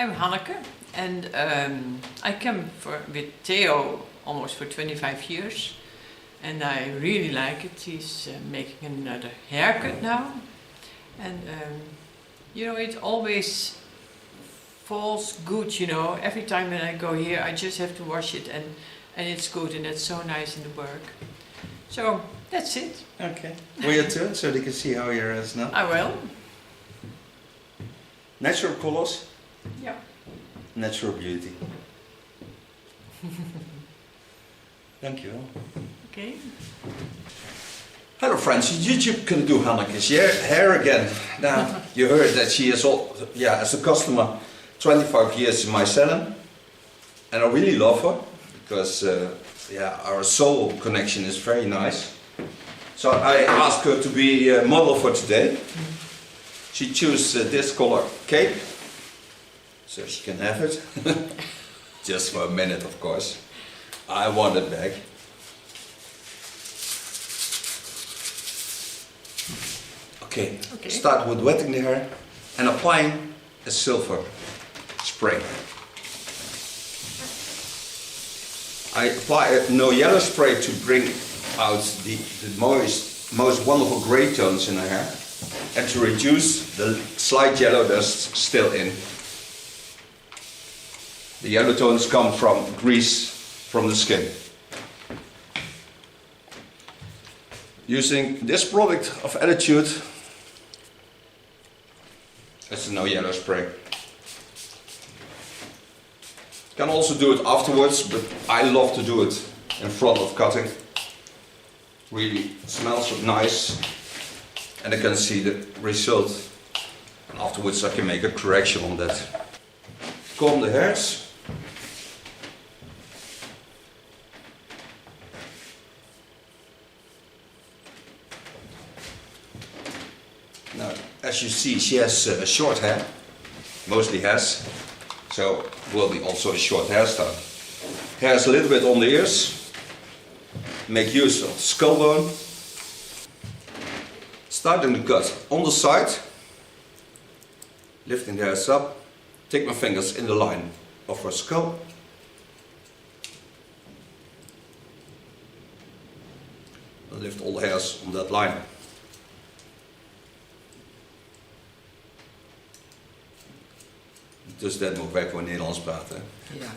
I'm Hanneke, and I came with Theo almost for 25 years, and I really like it. He's making another haircut now, and you know, it always falls good, you know. Every time when I go here, I just have to wash it, and it's good, and it's so nice in the work. So that's it. Okay. Will you turn so they can see how your hair is now? I will. Natural colors. Yeah. Natural beauty. Thank you. Okay. Hello friends, YouTube can do Hanneke's hair again. Now, you heard that she is as a customer 25 years in my salon. And I really love her, because our soul connection is very nice. So I asked her to be a model for today. She chose this color cape, so she can have it. Just for a minute, of course. I want it back. Okay, start with wetting the hair and applying a silver spray. I apply a no yellow spray to bring out the most wonderful grey tones in the hair and to reduce the slight yellow that's still in. The yellow tones come from grease from the skin. Using this product of Attitude, it's a no yellow spray. Can also do it afterwards, but I love to do it in front of cutting. Really smells nice, and I can see the result. And afterwards I can make a correction on that. Comb the hairs. Now, as you see, she has short hair, mostly has, so will be also a short hairstyle. Hairs a little bit on the ears. Make use of skull bone. Starting the cut on the side, lifting the hairs up, take my fingers in the line of her skull. And lift all the hairs on that line. Dus dat moet wij gewoon Nederlands praten. Ja.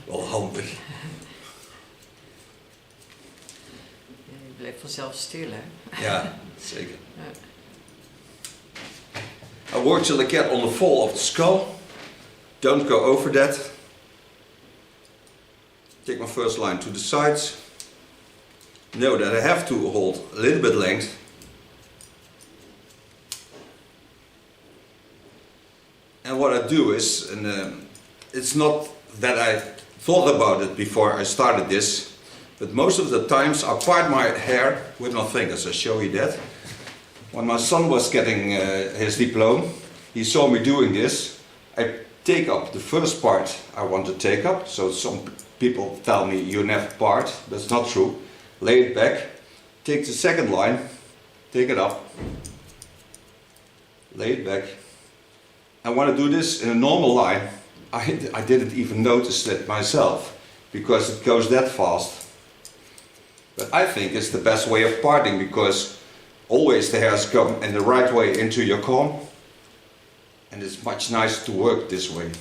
Wel handig. Je blijft vanzelf stil, hè? Ja, zeker. I work till I get on the fall of the skull. Don't go over that. Take my first line to the sides. Know that I have to hold a little bit length. And what I do is, and it's not that I thought about it before I started this, but most of the times I part my hair with my fingers. I'll show you that. When my son was getting his diploma, he saw me doing this. I take up the first part I want to take up. So some people tell me you never part. That's not true. Lay it back. Take the second line. Take it up. Lay it back. And when I do this in a normal line, I didn't even notice that myself, because it goes that fast. But I think it's the best way of parting, because always the hairs come in the right way into your comb, and it's much nicer to work this way.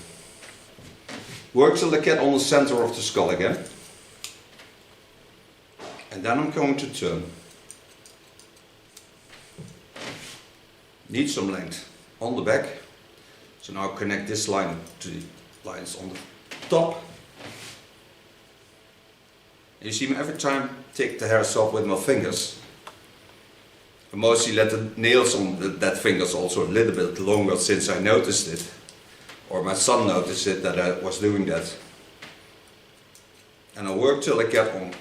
Work till I get on the center of the skull again. And then I'm going to turn. Need some length on the back. So now I connect this line to the lines on the top. You see me every time take the hairs up with my fingers. I mostly let the nails on that fingers also a little bit longer since I noticed it. Or my son noticed it that I was doing that. And I work till I get on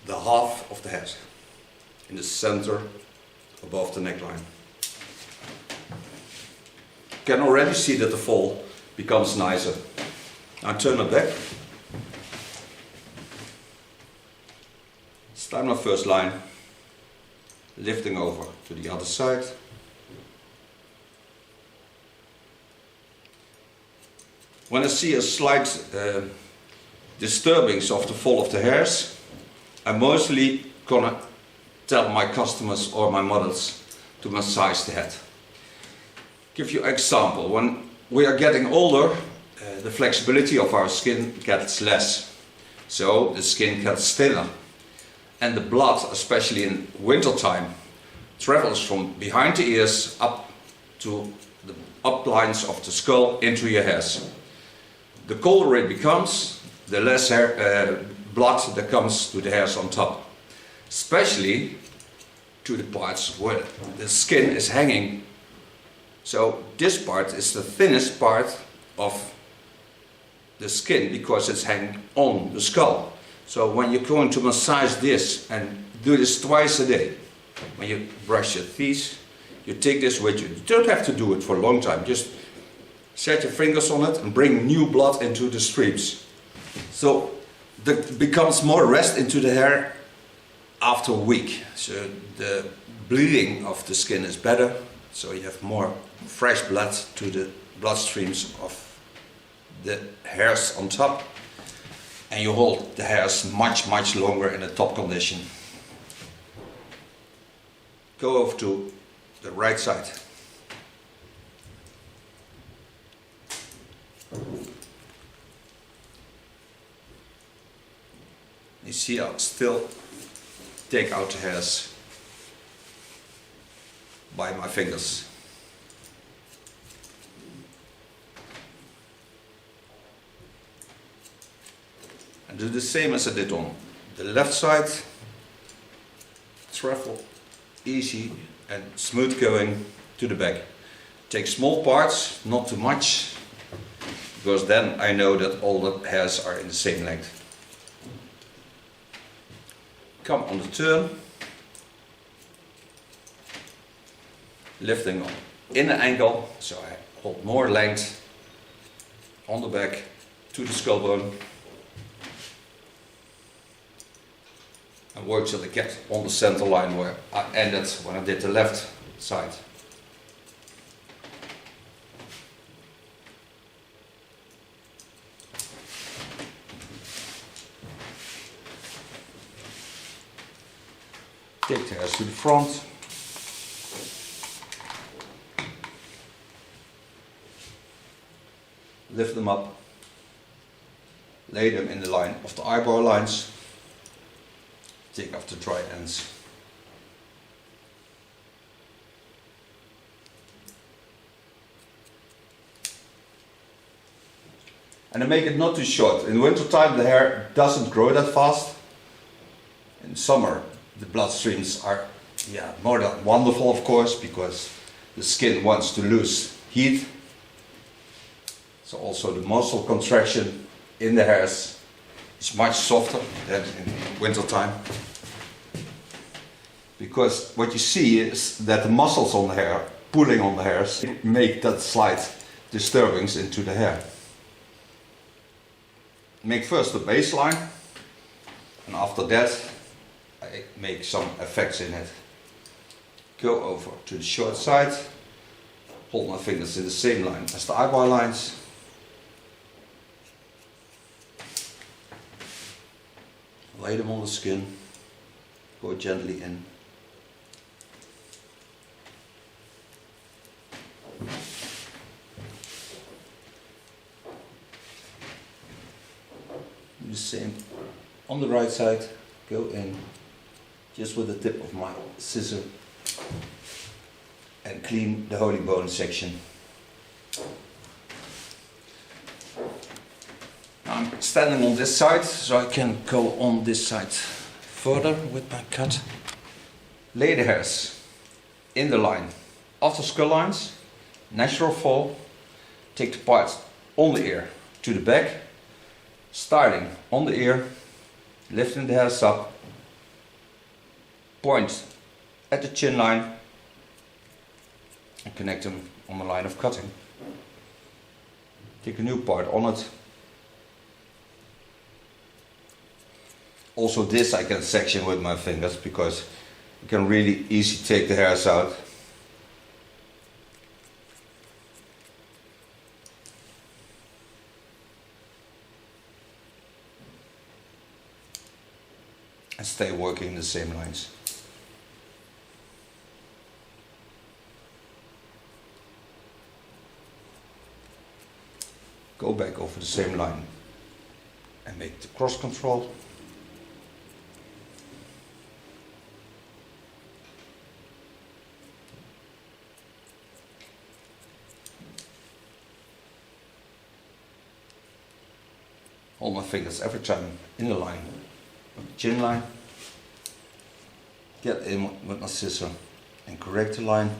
the half of the head. In the center above the neckline. You can already see that the fall becomes nicer. Now turn it back. Start my first line, lifting over to the other side. when I see a slight disturbance of the fall of the hairs, I'm mostly gonna tell my customers or my models to massage the head. Give you an example. When we are getting older, the flexibility of our skin gets less, so the skin gets thinner, and the blood, especially in winter time, travels from behind the ears up to the up lines of the skull into your hairs. The colder it becomes, the less blood that comes to the hairs on top, especially to the parts where the skin is hanging. So this part is the thinnest part of the skin because it's hanging on the skull. So when you're going to massage this, and do this twice a day, when you brush your teeth, you take this with you. You don't have to do it for a long time, just set your fingers on it and bring new blood into the streams. So there becomes more rest into the hair after a week. So the bleeding of the skin is better, so you have more fresh blood to the blood streams of the hairs on top, and you hold the hairs much longer in a top condition. Go over to the right side. You see, I'll still take out the hairs by my fingers. And do the same as I did on the left side. Travel easy and smooth going to the back. Take small parts, not too much, because then I know that all the hairs are in the same length. Come on the turn, lifting on inner angle, so I hold more length on the back to the skull bone, and work till I get on the center line where I ended when I did the left side. Take the hairs to the front. Lift them up. Lay them in the line of the eyebrow lines. Take off the dry ends. And I make it not too short. In winter time the hair doesn't grow that fast. In summer the blood streams are more than wonderful, of course, because the skin wants to lose heat. So also the muscle contraction in the hairs is much softer than in winter time. Because what you see is that the muscles on the hair, pulling on the hairs, make that slight disturbance into the hair. Make first the baseline, and after that I make some effects in it. Go over to the short side, hold my fingers in the same line as the eyebrow lines. Lay them on the skin, go gently in. Do the same on the right side, go in just with the tip of my scissor and clean the holy bone section. I'm standing on this side, so I can go on this side further with my cut. Lay the hairs in the line of the skull lines, natural fall. Take the part on the ear to the back, starting on the ear, lifting the hairs up, point at the chin line, and connect them on the line of cutting. Take a new part on it. Also this I can section with my fingers because you can really easily take the hairs out. and stay working the same lines. Go back over the same line and make the cross control. Hold my fingers every time in the line, chin line. Get in with my scissor and correct the line.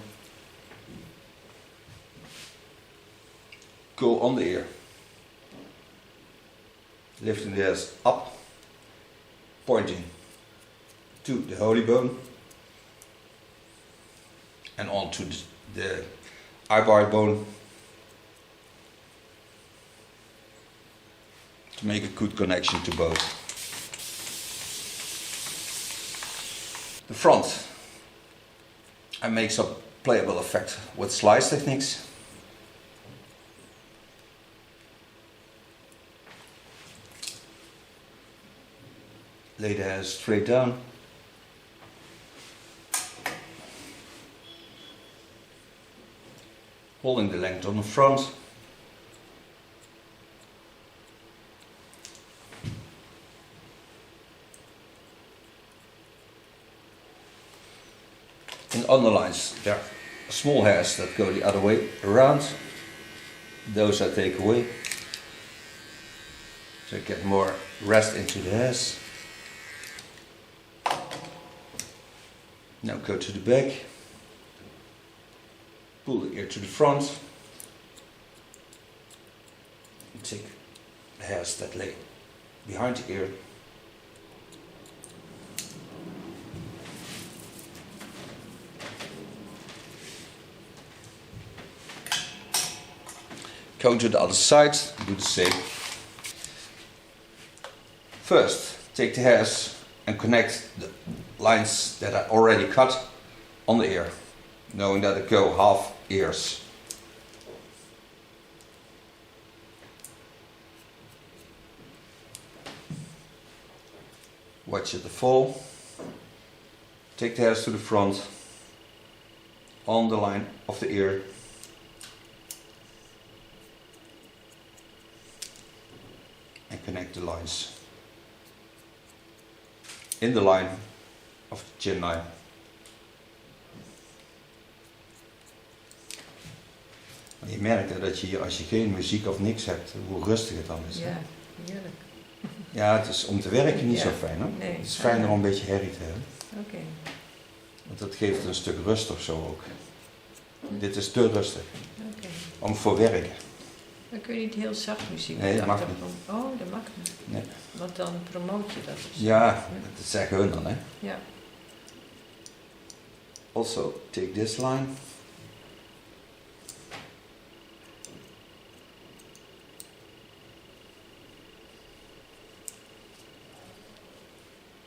Go on the ear, lifting the hairs up, pointing to the holy bone and onto the eyebrow bone to make a good connection to both. The front, I make some playable effect with slice techniques. Lay the hair straight down. Holding the length on the front. In underlines, there are small hairs that go the other way around. Those I take away. So I get more rest into the hairs. Now go to the back, pull the ear to the front, and take the hairs that lay behind the ear, go to the other side, do the same. First, take the hairs and connect the lines that I already cut on the ear, knowing that I go half ears. Watch it fall. Take the hairs to the front, on the line of the ear. And connect the lines in the line of de chin line. Je merkt dat je hier, als je geen muziek of niks hebt, hoe rustig het dan is. Ja, heerlijk. Ja, het is om te werken niet zo fijn, hoor. Nee. Het is fijner om een beetje herrie te hebben. Oké. Want dat geeft een stuk rust of zo ook. Dit is te rustig. Oké. Om voor werken. Dan kun je niet heel zacht muziek Nee, dat op de mag achtergrond. Oh, dat mag niet. Nee. Want dan promoot je dat. Dus. Ja, dat zeggen hun dan, hè. Ja. Also, take this line.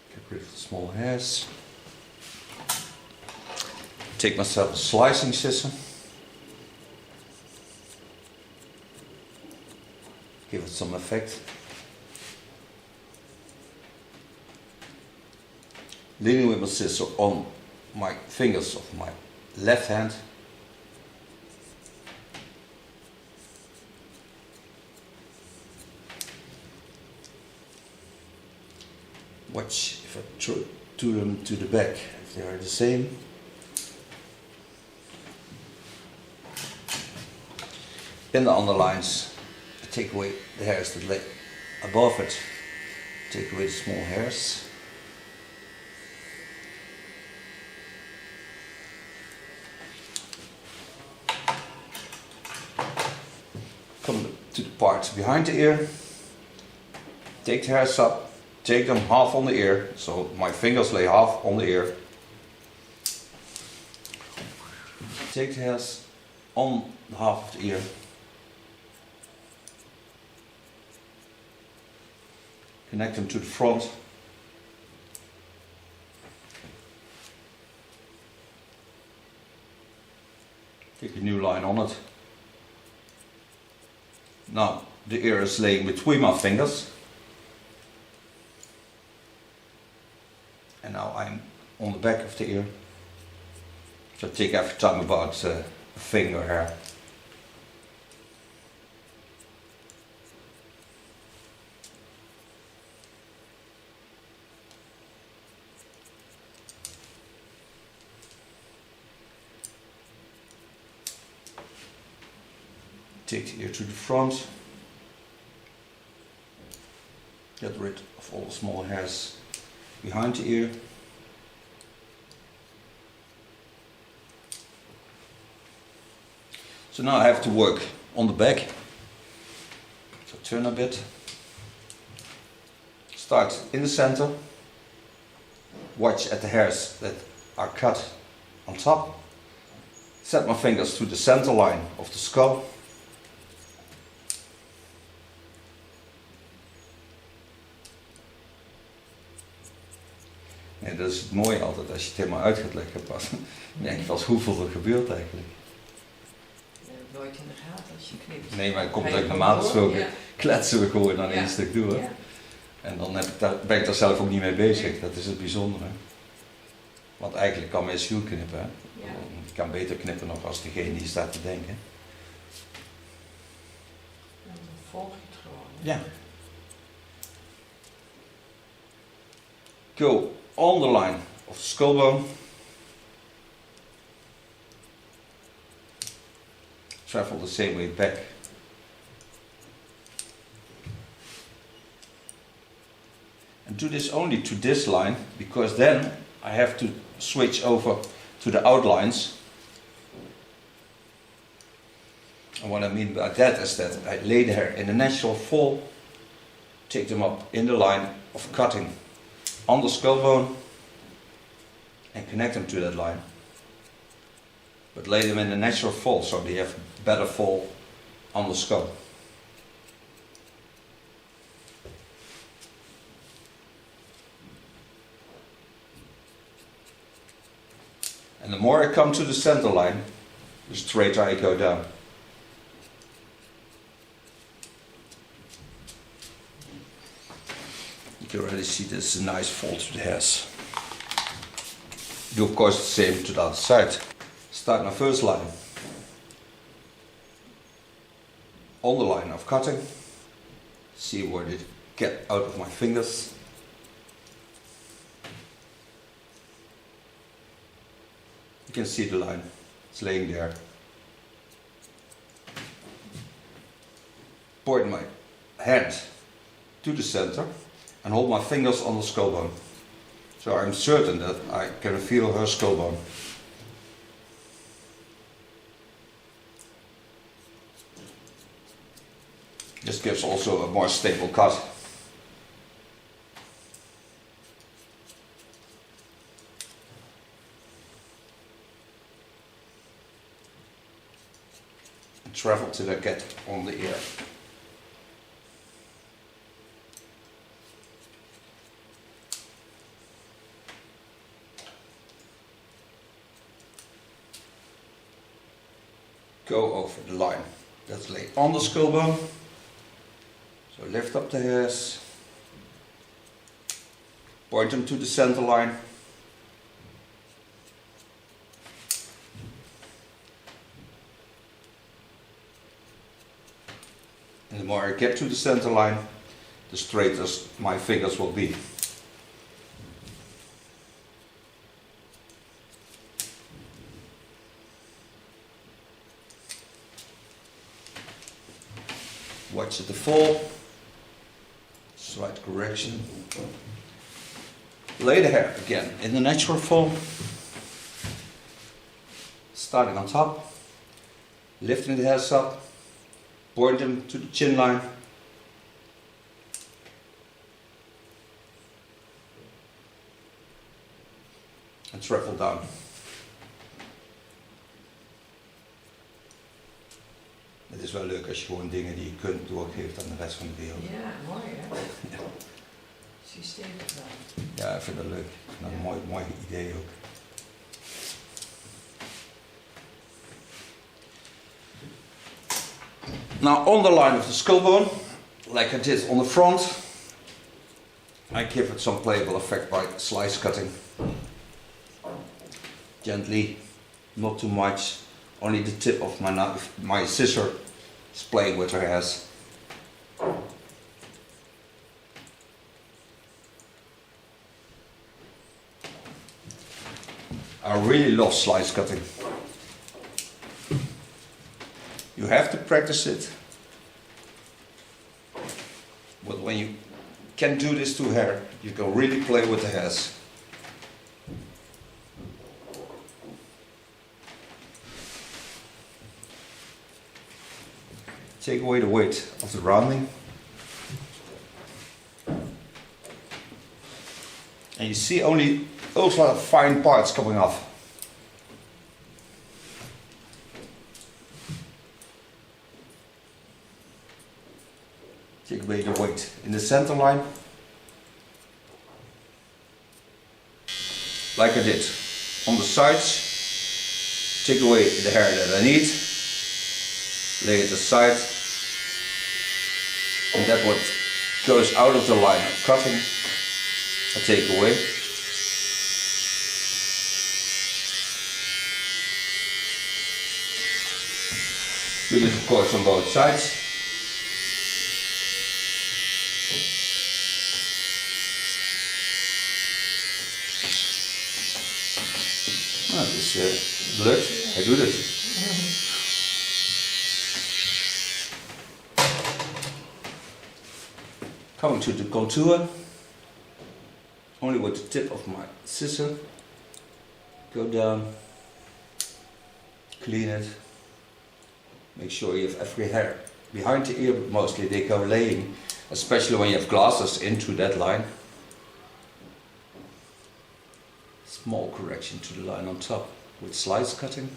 Get rid of the small hairs. Take myself a slicing scissor. Give it some effect. Leaning with my scissor on my fingers of my left hand. Watch if I to them to the back, if they are the same. In the underlines, I take away the hairs that lay above it. Take away the small hairs. Come to the part behind the ear. Take the hairs up. Take them half on the ear, so my fingers lay half on the ear. Take the hairs on the half of the ear. Connect them to the front. Take a new line on it. Now the ear is laying between my fingers. on the back of the ear. So think every time about a finger hair. Take the ear to the front. Get rid of all the small hairs behind the ear. So now I have to work on the back. So turn a bit. Start in the center. Watch at the hairs that are cut on top. Set my fingers to the center line of the skull. Nee, dat is het mooie altijd als je het helemaal uit gaat leggen pas. Dan denk je pas hoeveel er gebeurt eigenlijk. Je hebt nooit in de gaten als je knipt. Nee, maar het komt uit normaal gesproken. Ja. Kletsen we gewoon aan één stuk door. Ja. En dan ben ik daar zelf ook niet mee bezig. Dat is het bijzondere. Want eigenlijk kan men ziel knippen. Hè? Ja. Je kan beter knippen nog als degene die staat te denken. Dan volg je het gewoon. Ja. Go on the line of the skull bone. Travel the same way back. And do this only to this line, because then I have to switch over to the outlines. And what I mean by that is that I lay the hair in a natural fall, take them up in the line of cutting on the skull bone and connect them to that line. But lay them in a natural fall so they have better fall on the skull. And the more I come to the center line, the straighter I go down. You can already see this is a nice fall to the hairs. Do of course the same to the other side. Start my first line. On the line of cutting. See where they get out of my fingers. You can see the line, it's laying there. Point my hand to the center and hold my fingers on the skull bone. So I'm certain that I can feel her skull bone. This gives also a more stable cut. Travel till I get on the ear. Go over the line that's laid on the skull bone. So lift up the hairs, point them to the center line. And the more I get to the center line, the straighter my fingers will be. Watch the fall, slight correction. Lay the hair again in the natural fall, starting on top, lifting the hairs up. Point them to the chin line. And travel down. Het is wel leuk als je gewoon dingen die je kunt doorgeeft aan de rest van de wereld. Ja, mooi hè? Ja. Systeem gedaan. Ja, ik vind dat leuk. Nou, Ja. mooi idee ook. Now on the line of the skull bone, like I did on the front, I give it some playable effect by slice cutting. Gently, not too much. Only the tip of my knife, my scissor is playing with her hairs. I really love slice cutting. You have to practice it. But when you can do this to hair, you can really play with the hairs. Take away the weight of the rounding. And you see only those little fine parts coming off. Take away the weight in the center line, like I did on the sides. Take away the hair that I need, lay it aside, and that what goes out of the line of cutting, I take away. Do this of course on both sides. Nou, dus lukt. Hij doet het. Coming to the contour, only with the tip of my scissor, go down, clean it, make sure you have every hair behind the ear, but mostly they go laying, especially when you have glasses into that line. Small correction to the line on top with slice cutting.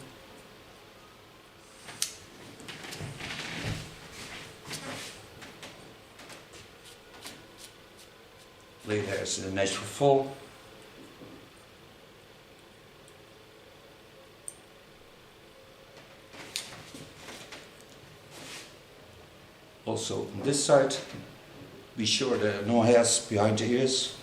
Lay the hairs in a natural fall. Also on this side, be sure there are no hairs behind the ears.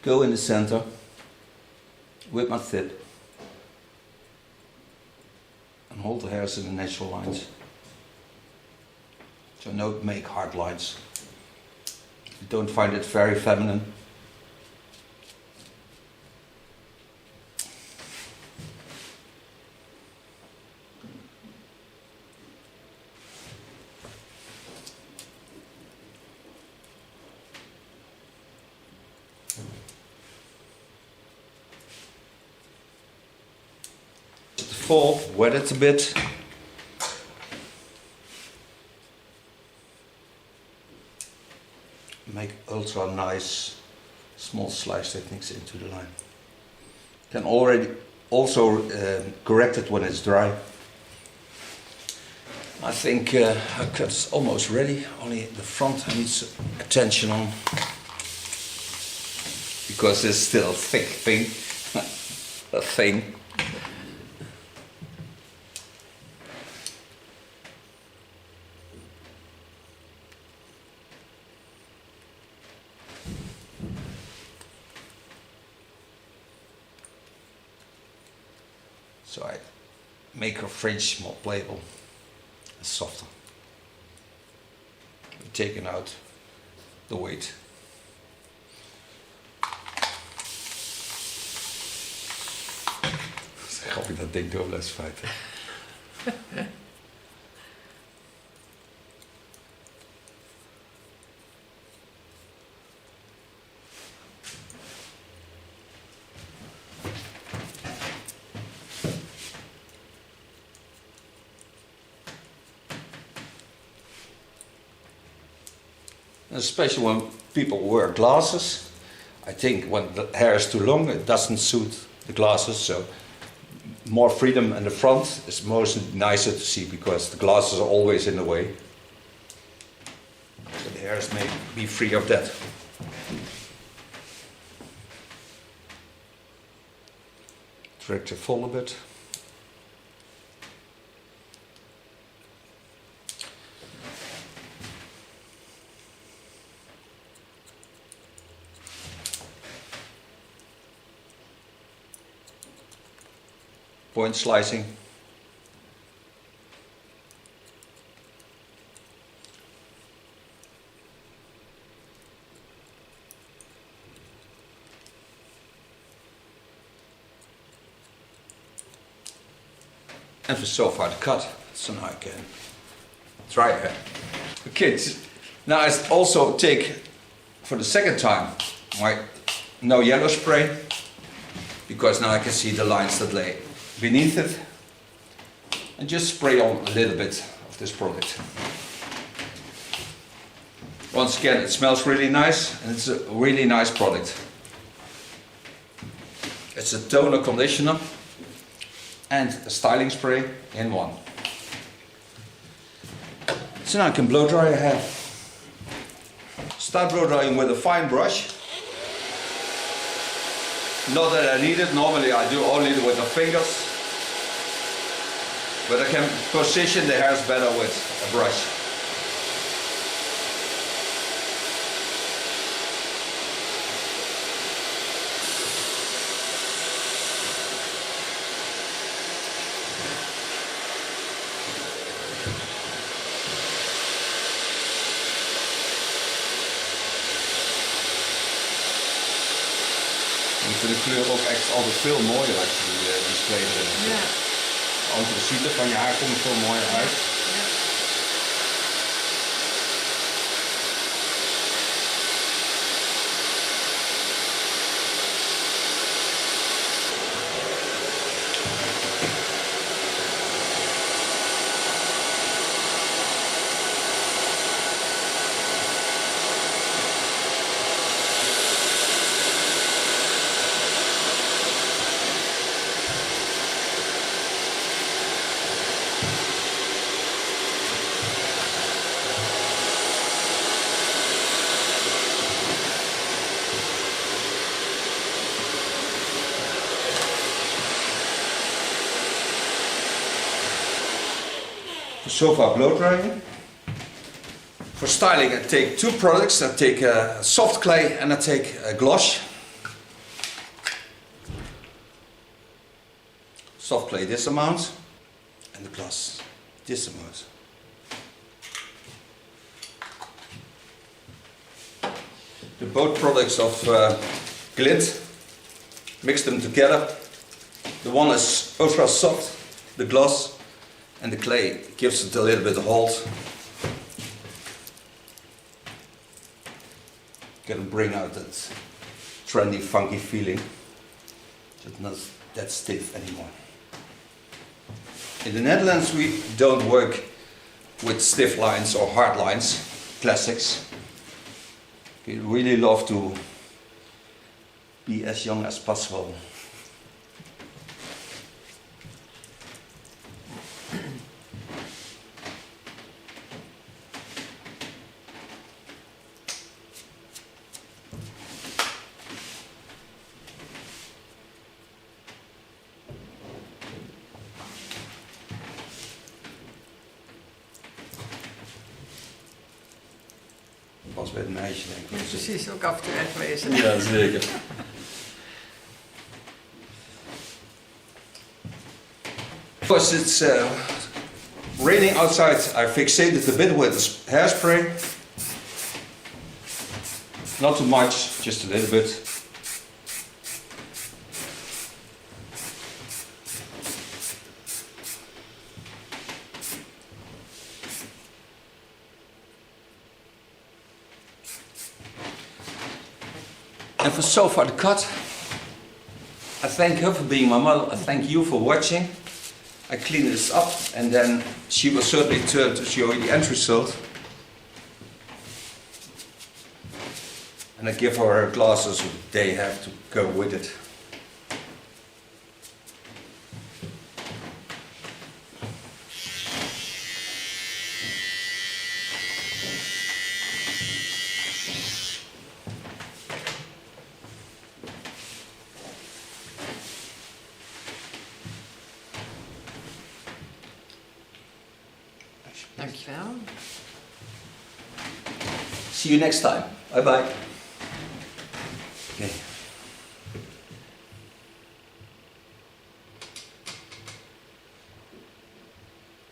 Go in the center with my tip and hold the hairs in the natural lines. So don't make hard lines. You don't find it very feminine. Fall, wet it a bit. Make ultra nice small slice techniques into the line. Can already also correct it when it's dry. I think our cut is almost ready. Only the front needs attention on, because it's still a thick thing. A thing. So I make her fringe more playable and softer. We've taken out the weight. Grappig dat ding door blijft feiten. Especially when people wear glasses. I think when the hair is too long, it doesn't suit the glasses, so more freedom in the front is most nicer to see, because the glasses are always in the way. So the hairs may be free of that. Drag the fall a bit. point slicing. And for so far the cut, so now I can try it. Okay, now I also take for the second time my no yellow spray, because now I can see the lines that lay beneath it, and just spray on a little bit of this product. Once again, it smells really nice and it's a really nice product. It's a toner conditioner and a styling spray in one. So now I can blow dry your hair. Start blow drying with a fine brush. Not that I need it, normally I do only with the fingers. But I can position the hairs better with a brush. Ik vind de kleur ook echt altijd veel mooier als je die spray erin. Ja. Ook de ziekte van je haar komt er veel mooier uit. Ja. So far blow drying. For styling I take two products. I take a soft clay and I take a gloss. Soft clay this amount and the gloss this amount. The both products of glint, mix them together. The one is ultra soft, the gloss, and the clay gives it a little bit of hold. Gonna bring out that trendy, funky feeling. It's not that stiff anymore. In the Netherlands we don't work with stiff lines or hard lines, classics. We really love to be as young as possible. Was bij het meisje denk ik. Ja, precies, ook af en toe wegwezen. Ja, zeker. Because it's raining outside, I fixated a bit with hairspray. Not too much, just a little bit. And for so far the cut, I thank her for being my model, I thank you for watching. I clean this up and then she will certainly turn to show you the end result. And I give her glasses, they have to go with it. Dankjewel. See you next time. Bye bye. Okay.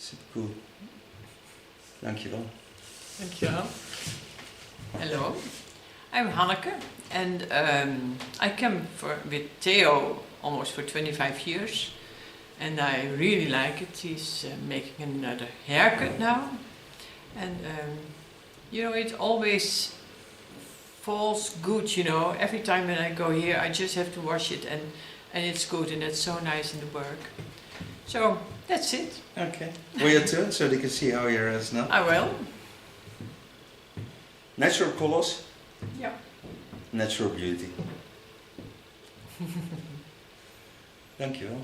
Super cool. Dankjewel. Dankjewel. Hello, I'm Hanneke and I came with Theo almost for 25 years and I really like it. He's making another haircut now and you know, it always falls good, you know. Every time when I go here I just have to wash it and it's good and it's so nice in the work. So that's it. Okay. Will you turn so they can see how your hair is now? I will. Natural colors, Yeah. natural beauty. Dankjewel.